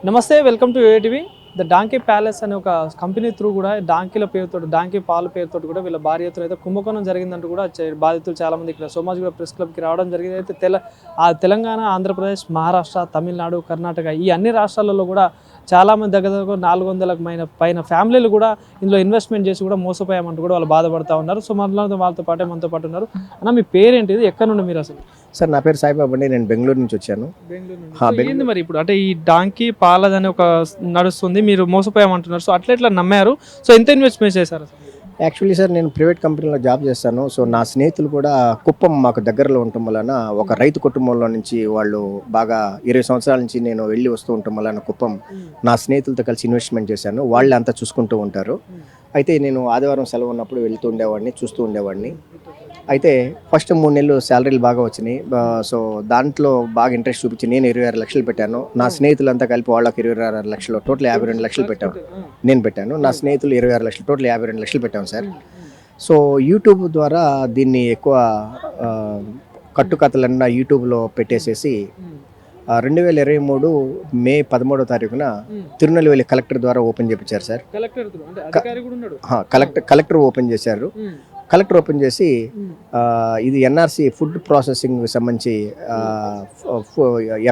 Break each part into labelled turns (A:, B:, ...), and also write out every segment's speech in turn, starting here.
A: నమస్తే, welcome to ATV. The donkey palace అనే ఒక కంపెనీ త్రూ కూడా డాంకీల పేరుతో, డాంకీ పాల పేరుతో కూడా వీళ్ళ భారీ ఎత్తున అయితే కుంభకోణం జరిగిందంటూ కూడా బాధితులు చాలామంది ఇక్కడ సోమాజిగూడ ప్రెస్ క్లబ్కి రావడం జరిగింది. అయితే తెలంగాణ, ఆంధ్రప్రదేశ్, మహారాష్ట్ర, తమిళనాడు, కర్ణాటక ఈ అన్ని రాష్ట్రాలలో కూడా చాలామంది దగ్గర 400 పైన ఫ్యామిలీలు కూడా ఇందులో ఇన్వెస్ట్మెంట్ చేసి కూడా మోసపోయామంటూ కూడా వాళ్ళు బాధపడుతూ ఉన్నారు. సో వాళ్ళతో పాటే మనతో పాటు ఉన్నారు. అన్న, మీ పేరేంటిది, ఎక్కడ నుండి మీరు అసలు?
B: సార్, నా పేరు సాయిబాబు అండి. నేను బెంగళూరు నుంచి వచ్చాను.
A: ఏంది మరి ఇప్పుడు అంటే ఈ డాంకీ పాలదని ఒక నడుస్తుంది, మీరు మోసపోయామంటున్నారు. సో ఎట్లా నమ్మారు? సో ఎంత ఇన్వెస్ట్మెంట్ చేశారు?
B: యాక్చువల్లీ సార్, నేను ప్రైవేట్ కంపెనీలో జాబ్ చేస్తాను. సో నా స్నేహితులు కూడా కుప్పం మాకు దగ్గరలో ఉండటం వలన ఒక రైతు కుటుంబంలో నుంచి వాళ్ళు బాగా 20 సంవత్సరాల నుంచి నేను వెళ్ళి వస్తూ ఉండటం వలన కుప్పం నా స్నేహితులతో కలిసి ఇన్వెస్ట్మెంట్ చేశాను. వాళ్ళే అంతా చూసుకుంటూ ఉంటారు. అయితే నేను ఆదివారం సెలవు ఉన్నప్పుడు వెళ్తూ ఉండేవాడిని, చూస్తూ ఉండేవాడిని. అయితే ఫస్ట్ 3 నెలలు శాలరీలు బాగా వచ్చినాయి. సో దాంట్లో బాగా ఇంట్రెస్ట్ చూపించి నేను 26 లక్షలు పెట్టాను. నా స్నేహితులంతా కలిపి వాళ్ళకి 26 లక్షలు, టోటల్ 52 లక్షలు నేను పెట్టాను. నా స్నేహితులు 26 లక్షలు, టోటల్ 52 లక్షలు పెట్టాను సార్. సో యూట్యూబ్ ద్వారా దీన్ని ఎక్కువ కట్టుకథలన్నా యూట్యూబ్లో పెట్టేసేసి 2023 మే 13వ తారీఖున తిరునెల్వేలి కలెక్టర్ ద్వారా ఓపెన్ చేయించారు సార్. కలెక్టర్ ఓపెన్ చేశారు. కలెక్టర్ ఓపెన్ చేసి ఇది ఎన్ఆర్సి ఫుడ్ ప్రాసెసింగ్ సంబంధించి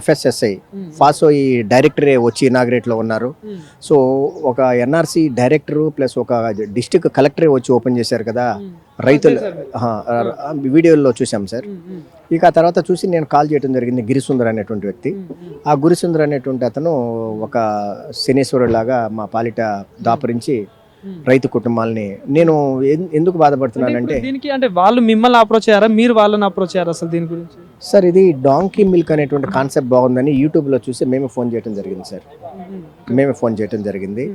B: FSSI ఫాసోయి డైరెక్టరే వచ్చి ఇనాగ్రేట్లో ఉన్నారు. సో ఒక ఎన్ఆర్సి డైరెక్టరు ప్లస్ ఒక డిస్ట్రిక్ట్ కలెక్టరే వచ్చి ఓపెన్ చేశారు కదా. రైతులు వీడియోలో చూసాం సార్. ఇక ఆ తర్వాత చూసి నేను కాల్ చేయడం జరిగింది గిరిసుందర్ అనేటువంటి వ్యక్తి. ఆ గిరిసుందర్ అనేటువంటి అతను ఒక శనీశ్వరులాగా మా పాలిట దాపరించి రైతు కుటుంబాలని నేను ఎందుకు బాధపడుతున్నానంటే,
A: దీనికి అంటే వాళ్ళు మిమ్మల్ని అప్రోచ్ అయ్యారా, మీరు వాళ్ళని అప్రోచ్ అయ్యారా అసలు దీని గురించి?
B: సార్, ఇది డాంకీ మిల్క్ అనేటువంటి కాన్సెప్ట్ బాగుందని యూట్యూబ్లో చూసి మేమే ఫోన్ చేయడం జరిగింది సార్. మేమే ఫోన్ చేయడం జరిగింది.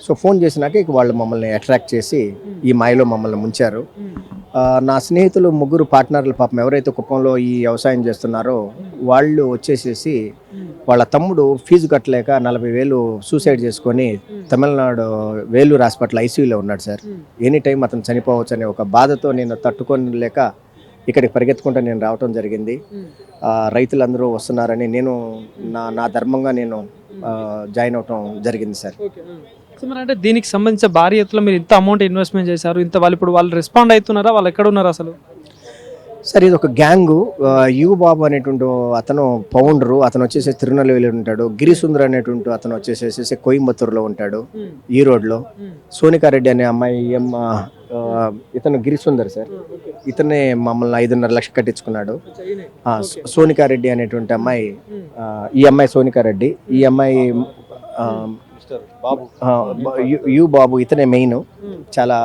B: సో ఫోన్ చేసినాక ఇక వాళ్ళు మమ్మల్ని అట్రాక్ట్ చేసి ఈ మాయలో మమ్మల్ని ముంచారు. నా స్నేహితులు 3 పార్ట్నర్లు పాపం ఎవరైతే కుప్పంలో ఈ వ్యవసాయం చేస్తున్నారో వాళ్ళు వచ్చేసేసి వాళ్ళ తమ్ముడు ఫీజు కట్టలేక 40,000 సూసైడ్ చేసుకొని తమిళనాడు వేలూరు హాస్పిటల్ ఐసీయూలో ఉన్నాడు సార్. ఎనీ టైం అతను చనిపోవచ్చు అనే ఒక బాధతో నేను తట్టుకోలేక ఇక్కడికి పరిగెత్తుకుంటూ నేను రావటం జరిగింది. రైతులందరూ వస్తున్నారని నేను నా ధర్మంగా నేను జాయిన్ అవటం జరిగింది సార్.
A: మరి అంటే దీనికి సంబంధించిన భారీ ఎత్తులో మీరు ఇంత అమౌంట్ ఇన్వెస్ట్మెంట్ చేశారు, వాళ్ళు రెస్పాండ్ అవుతున్నారా, వాళ్ళు ఎక్కడ ఉన్నారు అసలు?
B: సార్, ఇది ఒక గ్యాంగు. యు బాబు అనేటువంటి అతను ఫౌండరు. అతను వచ్చేసి తిరునెల్వేలి ఉంటాడు. గిరిసుందర్ అనేటువంటి అతను వచ్చేసేసి కోయంబత్తూరులో ఉంటాడు, ఈరోడ్లో. సోనికారెడ్డి అనే అమ్మాయి ఇతను గిరిసుందర్ సార్. ఇతనే మమ్మల్ని 5.5 లక్షలు కట్టించుకున్నాడు. సోనికారెడ్డి అనేటువంటి అమ్మాయి, ఈ అమ్మాయి సోనికారెడ్డి. ఈ అమ్మాయి యు బాబు, ఇతనే మెయిన్. చాలా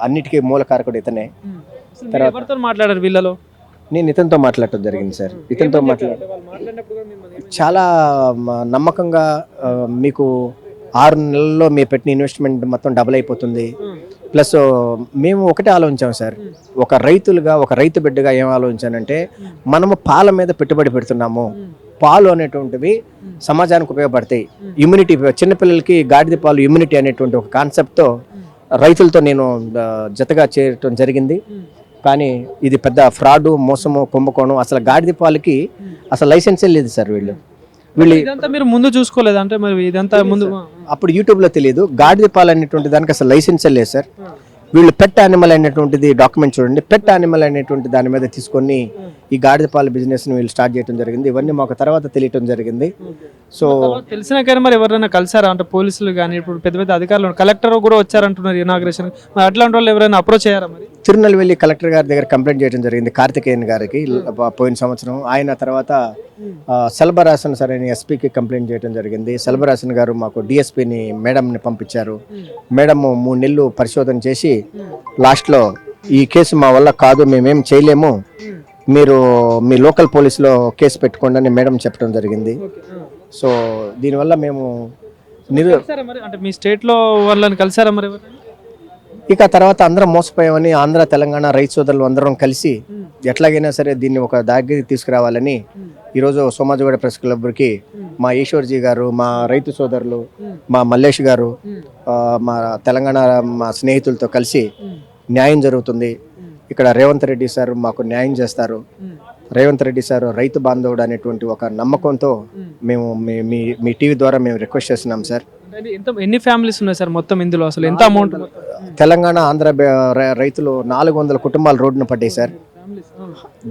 B: అన్నిటికీ మూలకారకుడు ఇతనే.
A: తర్వాత మాట్లాడారు వీళ్ళలో?
B: నేను ఇతనితో మాట్లాడటం జరిగింది సార్. ఇతనితో చాలా నమ్మకంగా మీకు 6 నెలల్లో మీరు పెట్టిన ఇన్వెస్ట్మెంట్ మొత్తం డబుల్ అయిపోతుంది. ప్లస్ మేము ఒకటే ఆలోచించాము సార్. ఒక రైతులుగా, ఒక రైతు బిడ్డగా ఏం ఆలోచించానంటే, మనము పాల మీద పెట్టుబడి పెడుతున్నాము. పాలు అనేటువంటివి సమాజానికి ఉపయోగపడతాయి. ఇమ్యూనిటీ, చిన్నపిల్లలకి గాడిద పాలు ఇమ్యూనిటీ అనేటువంటి ఒక కాన్సెప్ట్తో రైతులతో నేను జతగా చేరటం జరిగింది. కానీ ఇది పెద్ద ఫ్రాడు, మోసము, కుంభకోణం. అసలు గాడిద పాలకి అసలు లైసెన్సే లేదు సార్. వీళ్ళు
A: ఇదంతా మీరు ముందు చూసుకోలేదు అంటే? మరి ఇదంతా ముందు
B: అప్పుడు యూట్యూబ్లో తెలియదు. గాడిద పాలు అనేటువంటి దానికి అసలు లైసెన్సే లేదు సార్. వీళ్ళు పెట్ యానిమల్ అనేటువంటిది డాక్యుమెంట్ చూడండి. పెట్ యానిమల్ అనేటువంటి దాని మీద తీసుకొని ఈ గాడిద పాల బిజినెస్ని వీళ్ళు స్టార్ట్ చేయడం జరిగింది. ఇవన్నీ మాకు తర్వాత తెలియటం జరిగింది. సో
A: తెలిసిన కానీ మరి ఎవరైనా కలిసారా అంటే పోలీసులు కానీ, ఇప్పుడు పెద్ద పెద్ద అధికారులు, కలెక్టర్ కూడా వచ్చారంటున్నారు ఇనాగ్రేషన్. మరి అట్లాంటి వాళ్ళు ఎవరైనా అప్రోచ్ అయ్యారా? మరి
B: తిరునెల్వేలి కలెక్టర్ గారి దగ్గర కంప్లైంట్ చేయడం జరిగింది, కార్తికేయన్ గారికి, పోయిన సంవత్సరం. ఆయన తర్వాత సెల్బరాసన్ సార్ అని ఎస్పీకి కంప్లైంట్ చేయడం జరిగింది. సెల్బరాసన్ గారు మాకు డిఎస్పీని మేడంని పంపించారు. మేడం 3 నెలలు పరిశోధన చేసి లాస్ట్లో ఈ కేసు మా వల్ల కాదు, మేమేం చేయలేము, మీరు మీ లోకల్ పోలీసులో కేసు పెట్టుకోండి అని మేడం చెప్పడం జరిగింది. సో దీనివల్ల మేము
A: అంటే మీ స్టేట్లో వాళ్ళని కలిసారా మరి?
B: ఇక తర్వాత అందరం మోసపోయామని ఆంధ్ర, తెలంగాణ రైతు సోదరులు అందరం కలిసి ఎట్లాగైనా సరే దీన్ని ఒక దగ్గరికి తీసుకురావాలని ఈరోజు సోమాజిగూడ ప్రెస్ క్లబ్కి మా ఈశ్వర్జీ గారు, మా రైతు సోదరులు, మా మల్లేష్ గారు, మా తెలంగాణ మా స్నేహితులతో కలిసి న్యాయం జరుగుతుంది. ఇక్కడ రేవంత్ రెడ్డి సార్ మాకు న్యాయం చేస్తారు. రేవంత్ రెడ్డి సార్ రైతు బాంధవుడు అనేటువంటి ఒక నమ్మకంతో మేము మీ టీవీ ద్వారా మేము రిక్వెస్ట్ చేస్తున్నాం సార్.
A: ఎన్ని ఫ్యామిలీస్ ఉన్నాయి సార్ మొత్తం ఇందులో, అసలు ఎంత అమౌంట్?
B: తెలంగాణ ఆంధ్ర రైతులు 400 కుటుంబాలు రోడ్డున పడ్డాయి సార్.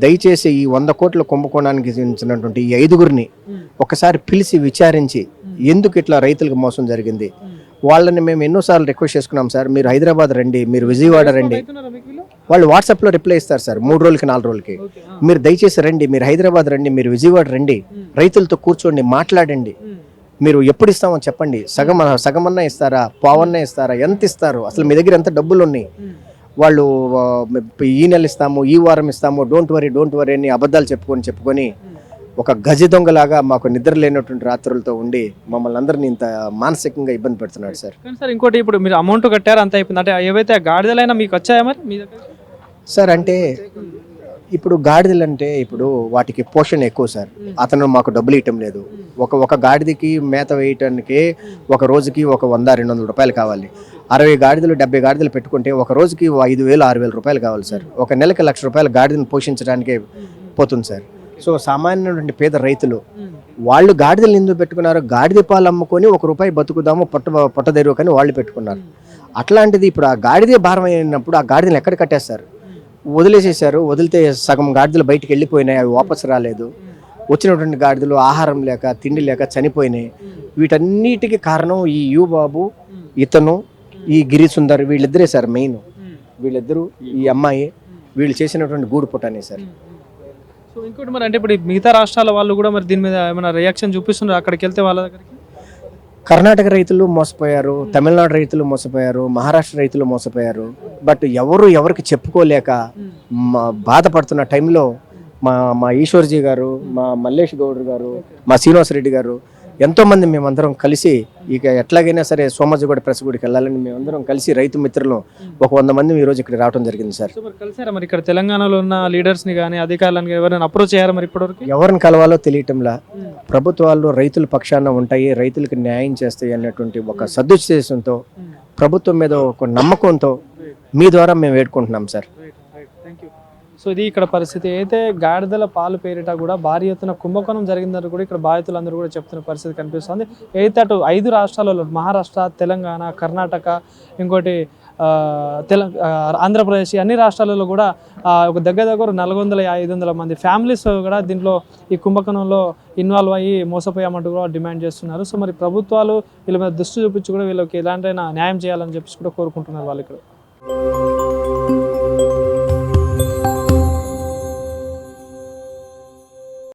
B: దయచేసి ఈ 100 కోట్ల కుంభకోణానికి చెందినటువంటి ఈ 5గురిని ఒకసారి పిలిచి విచారించి ఎందుకు ఇట్లా రైతులకు మోసం జరిగింది వాళ్ళని మేము ఎన్నోసార్లు రిక్వెస్ట్ చేసుకున్నాం సార్. మీరు హైదరాబాద్ రండి, మీరు విజయవాడ రండి. వాళ్ళు వాట్సాప్లో రిప్లై ఇస్తారు సార్ 3 రోజులకి 4 రోజులకి. మీరు దయచేసి రండి, మీరు హైదరాబాద్ రండి, మీరు విజయవాడ రండి, రైతులతో కూర్చోండి, మాట్లాడండి. మీరు ఎప్పుడు ఇస్తామో చెప్పండి, సగమన్నా ఇస్తారా, పావన్నా ఇస్తారా, ఎంత ఇస్తారు, అసలు మీ దగ్గర ఎంత డబ్బులు ఉన్నాయి. వాళ్ళు ఈ నెల ఇస్తాము, ఈ వారం ఇస్తాము, డోంట్ వరీ అని అబద్ధాలు చెప్పుకొని ఒక గజ దొంగలాగా మాకు నిద్ర లేనటువంటి రాత్రులతో ఉండి మమ్మల్ని అందరినీ ఇంత మానసికంగా ఇబ్బంది పెడుతున్నాడు సార్.
A: సార్ ఇంకోటి, ఇప్పుడు మీరు అమౌంట్ కట్టారు అంత అయిపోయింది అంటే ఏవైతే గాడిదలైనా మీకు వచ్చాయా మరి మీ దగ్గర?
B: సార్ అంటే ఇప్పుడు గాడిదలు అంటే ఇప్పుడు వాటికి పోషణ ఎక్కువ సార్. అతను మాకు డబ్బులు ఇవ్వటం లేదు. ఒక గాడిదకి మేత వేయటానికి ఒక రోజుకి ఒక 100-200 రూపాయలు కావాలి. 60 గాడిదలు 70 గాడిదలు పెట్టుకుంటే ఒక రోజుకి 5,000-6,000 రూపాయలు కావాలి సార్. ఒక నెలకి 1,00,000 రూపాయలు గాడిదని పోషించడానికే పోతుంది సార్. సో సామాన్యమైనటువంటి పేద రైతులు వాళ్ళు గాడిదలు ఎందుకు పెట్టుకున్నారు, గాడిద పాలు అమ్ముకొని ₹1 బతుకుదాము పొట్టదెరువు కానీ వాళ్ళు పెట్టుకున్నారు. అట్లాంటిది ఇప్పుడు ఆ గాడిదే భారం అయినప్పుడు ఆ గాడిదలు ఎక్కడ కట్టేస్తారు? వదిలేసేసారు. వదిలితే సగం గాడిదలు బయటికి వెళ్ళిపోయినాయి, అవి వాపసు రాలేదు. వచ్చినటువంటి గాడిదలు ఆహారం లేక తిండి లేక చనిపోయినాయి. వీటన్నిటికీ కారణం ఈ బాబు, ఇతను, ఈ గిరి సుందర్, వీళ్ళిద్దరే సార్ మెయిన్. వీళ్ళిద్దరూ, ఈ అమ్మాయి, వీళ్ళు చేసినటువంటి గూడు పుట్టనే సార్.
A: సో ఇంకోటి మరి అంటే ఇప్పుడు మిగతా రాష్ట్రాల వాళ్ళు కూడా మరి దీని మీద ఏమైనా రియాక్షన్ చూపిస్తున్నారు అక్కడికి వెళ్తే వాళ్ళ దగ్గరికి?
B: కర్ణాటక రైతులు మోసపోయారు, తమిళనాడు రైతులు మోసపోయారు, మహారాష్ట్ర రైతులు మోసపోయారు. బట్ ఎవరికి చెప్పుకోలేక బాధపడుతున్న టైంలో మా ఈశ్వర్జీ గారు, మా మల్లేష్ గౌడ్ గారు, మా శ్రీనివాసరెడ్డి గారు, ఎంతోమంది మేమందరం కలిసి ఇక ఎట్లాగైనా సరే సోమాజిగూడ ప్రెస్ గుడికి వెళ్ళాలని మేమందరం కలిసి రైతు మిత్రులు ఒక 100 మంది ఈ రోజు ఇక్కడ రావడం జరిగింది సార్.
A: కలిసారా మరి ఇక్కడ తెలంగాణలో ఉన్న లీడర్స్ని కానీ అధికారులను ఎవరైనా అప్రోచ్ అయ్యారా మరి ఇప్పటివరకు?
B: ఎవరిని కలవాలో తెలియటంలా. ప్రభుత్వాలు రైతుల పక్షాన ఉంటాయి, రైతులకు న్యాయం చేస్తాయి అన్నటువంటి ఒక సదుద్దేశంతో, ప్రభుత్వం మీద ఒక నమ్మకంతో మీ ద్వారా మేము వేడుకుంటున్నాం సార్.
A: సో ఇది ఇక్కడ పరిస్థితి. అయితే గాడిదల పాలు పేరిట కూడా భారీ ఎత్తున కుంభకోణం జరిగిందని కూడా ఇక్కడ బాధితులందరూ కూడా చెప్తున్న పరిస్థితి కనిపిస్తుంది. అయితే అటు 5 రాష్ట్రాలలో మహారాష్ట్ర, తెలంగాణ, కర్ణాటక, ఇంకోటి ఆంధ్రప్రదేశ్, అన్ని రాష్ట్రాలలో కూడా ఒక దగ్గర 400-500 మంది ఫ్యామిలీస్ కూడా దీంట్లో ఈ కుంభకోణంలో ఇన్వాల్వ్ అయ్యి మోసపోయామంటూ కూడా డిమాండ్ చేస్తున్నారు. సో మరి ప్రభుత్వాలు వీళ్ళ మీద దృష్టి చూపించి కూడా వీళ్ళకి ఎలాంటి న్యాయం చేయాలని చెప్పి కూడా కోరుకుంటున్నారు వాళ్ళు ఇక్కడ.